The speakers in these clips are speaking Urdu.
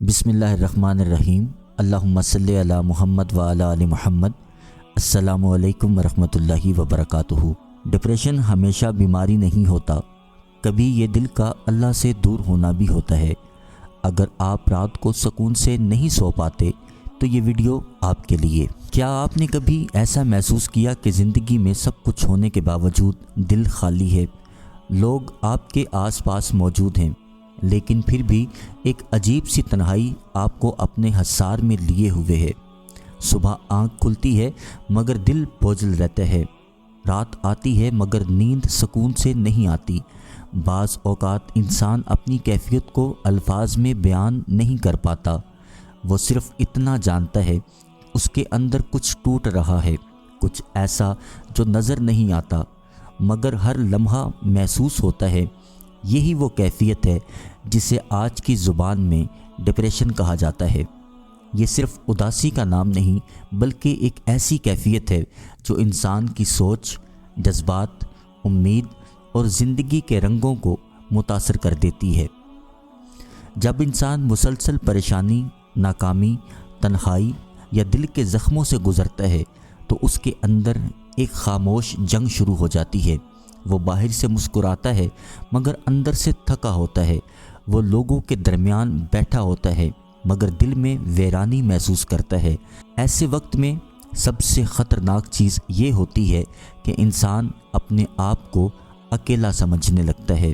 بسم اللہ الرحمن الرحیم۔ اللہم صلی علی محمد وعلی آل محمد۔ السلام علیکم ورحمۃ اللہ وبرکاتہ۔ ڈپریشن ہمیشہ بیماری نہیں ہوتا، کبھی یہ دل کا اللہ سے دور ہونا بھی ہوتا ہے۔ اگر آپ رات کو سکون سے نہیں سو پاتے تو یہ ویڈیو آپ کے لیے۔ کیا آپ نے کبھی ایسا محسوس کیا کہ زندگی میں سب کچھ ہونے کے باوجود دل خالی ہے؟ لوگ آپ کے آس پاس موجود ہیں، لیکن پھر بھی ایک عجیب سی تنہائی آپ کو اپنے حصار میں لیے ہوئے ہے۔ صبح آنکھ کھلتی ہے مگر دل بوجھل رہتا ہے، رات آتی ہے مگر نیند سکون سے نہیں آتی۔ بعض اوقات انسان اپنی کیفیت کو الفاظ میں بیان نہیں کر پاتا، وہ صرف اتنا جانتا ہے اس کے اندر کچھ ٹوٹ رہا ہے، کچھ ایسا جو نظر نہیں آتا مگر ہر لمحہ محسوس ہوتا ہے۔ یہی وہ کیفیت ہے جسے آج کی زبان میں ڈپریشن کہا جاتا ہے۔ یہ صرف اداسی کا نام نہیں بلکہ ایک ایسی کیفیت ہے جو انسان کی سوچ، جذبات، امید اور زندگی کے رنگوں کو متاثر کر دیتی ہے۔ جب انسان مسلسل پریشانی، ناکامی، تنہائی یا دل کے زخموں سے گزرتا ہے تو اس کے اندر ایک خاموش جنگ شروع ہو جاتی ہے۔ وہ باہر سے مسکراتا ہے مگر اندر سے تھکا ہوتا ہے، وہ لوگوں کے درمیان بیٹھا ہوتا ہے مگر دل میں ویرانی محسوس کرتا ہے۔ ایسے وقت میں سب سے خطرناک چیز یہ ہوتی ہے کہ انسان اپنے آپ کو اکیلا سمجھنے لگتا ہے۔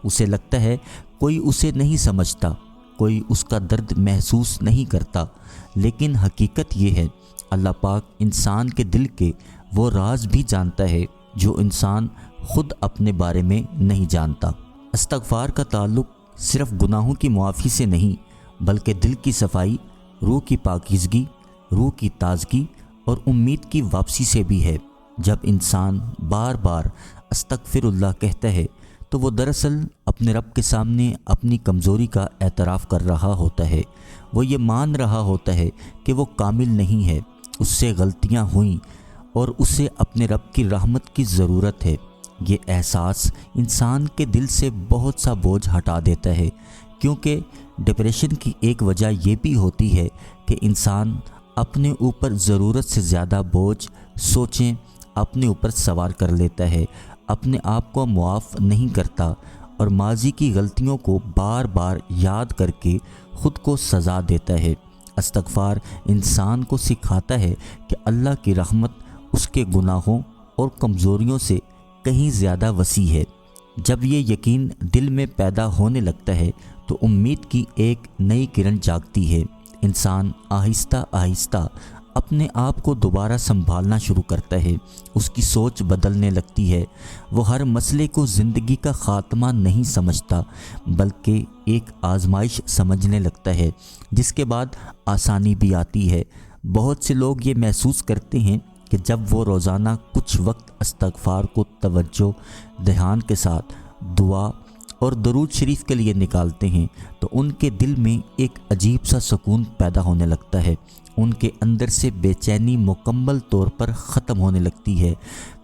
اسے لگتا ہے کوئی اسے نہیں سمجھتا، کوئی اس کا درد محسوس نہیں کرتا، لیکن حقیقت یہ ہے اللہ پاک انسان کے دل کے وہ راز بھی جانتا ہے جو انسان خود اپنے بارے میں نہیں جانتا۔ استغفار کا تعلق صرف گناہوں کی معافی سے نہیں بلکہ دل کی صفائی، روح کی پاکیزگی، روح کی تازگی اور امید کی واپسی سے بھی ہے۔ جب انسان بار بار استغفر اللہ کہتا ہے تو وہ دراصل اپنے رب کے سامنے اپنی کمزوری کا اعتراف کر رہا ہوتا ہے۔ وہ یہ مان رہا ہوتا ہے کہ وہ کامل نہیں ہے، اس سے غلطیاں ہوئیں اور اسے اپنے رب کی رحمت کی ضرورت ہے۔ یہ احساس انسان کے دل سے بہت سا بوجھ ہٹا دیتا ہے، کیونکہ ڈپریشن کی ایک وجہ یہ بھی ہوتی ہے کہ انسان اپنے اوپر ضرورت سے زیادہ بوجھ سوچیں اپنے اوپر سوار کر لیتا ہے، اپنے آپ کو معاف نہیں کرتا اور ماضی کی غلطیوں کو بار بار یاد کر کے خود کو سزا دیتا ہے۔ استغفار انسان کو سکھاتا ہے کہ اللہ کی رحمت اس کے گناہوں اور کمزوریوں سے کہیں زیادہ وسیع ہے۔ جب یہ یقین دل میں پیدا ہونے لگتا ہے تو امید کی ایک نئی کرن جاگتی ہے۔ انسان آہستہ آہستہ اپنے آپ کو دوبارہ سنبھالنا شروع کرتا ہے، اس کی سوچ بدلنے لگتی ہے۔ وہ ہر مسئلے کو زندگی کا خاتمہ نہیں سمجھتا بلکہ ایک آزمائش سمجھنے لگتا ہے جس کے بعد آسانی بھی آتی ہے۔ بہت سے لوگ یہ محسوس کرتے ہیں کہ جب وہ روزانہ کچھ وقت استغفار کو توجہ، دھیان کے ساتھ دعا اور درود شریف کے لیے نکالتے ہیں تو ان کے دل میں ایک عجیب سا سکون پیدا ہونے لگتا ہے۔ ان کے اندر سے بے چینی مکمل طور پر ختم ہونے لگتی ہے،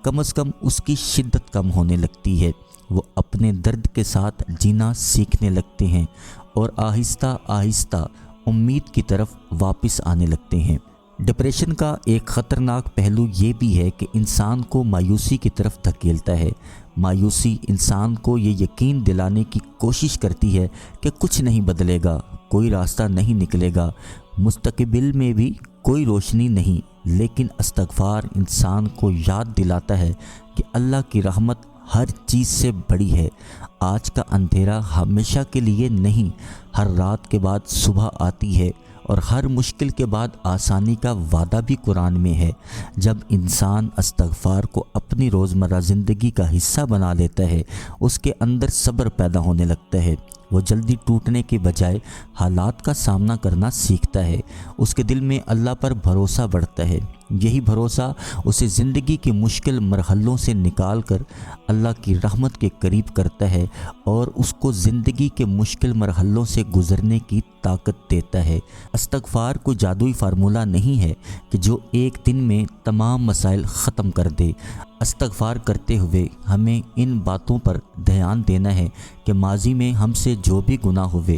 کم از کم اس کی شدت کم ہونے لگتی ہے۔ وہ اپنے درد کے ساتھ جینا سیکھنے لگتے ہیں اور آہستہ آہستہ امید کی طرف واپس آنے لگتے ہیں۔ ڈپریشن کا ایک خطرناک پہلو یہ بھی ہے کہ انسان کو مایوسی کی طرف دھکیلتا ہے۔ مایوسی انسان کو یہ یقین دلانے کی کوشش کرتی ہے کہ کچھ نہیں بدلے گا، کوئی راستہ نہیں نکلے گا، مستقبل میں بھی کوئی روشنی نہیں، لیکن استغفار انسان کو یاد دلاتا ہے کہ اللہ کی رحمت ہر چیز سے بڑی ہے۔ آج کا اندھیرا ہمیشہ کے لیے نہیں، ہر رات کے بعد صبح آتی ہے اور ہر مشکل کے بعد آسانی کا وعدہ بھی قرآن میں ہے۔ جب انسان استغفار کو اپنی روزمرہ زندگی کا حصہ بنا لیتا ہے، اس کے اندر صبر پیدا ہونے لگتا ہے۔ وہ جلدی ٹوٹنے کے بجائے حالات کا سامنا کرنا سیکھتا ہے، اس کے دل میں اللہ پر بھروسہ بڑھتا ہے۔ یہی بھروسہ اسے زندگی کے مشکل مرحلوں سے نکال کر اللہ کی رحمت کے قریب کرتا ہے اور اس کو زندگی کے مشکل مرحلوں سے گزرنے کی طاقت دیتا ہے۔ استغفار کوئی جادوئی فارمولہ نہیں ہے کہ جو ایک دن میں تمام مسائل ختم کر دے۔ استغفار کرتے ہوئے ہمیں ان باتوں پر دھیان دینا ہے کہ ماضی میں ہم سے جو بھی گناہ ہوئے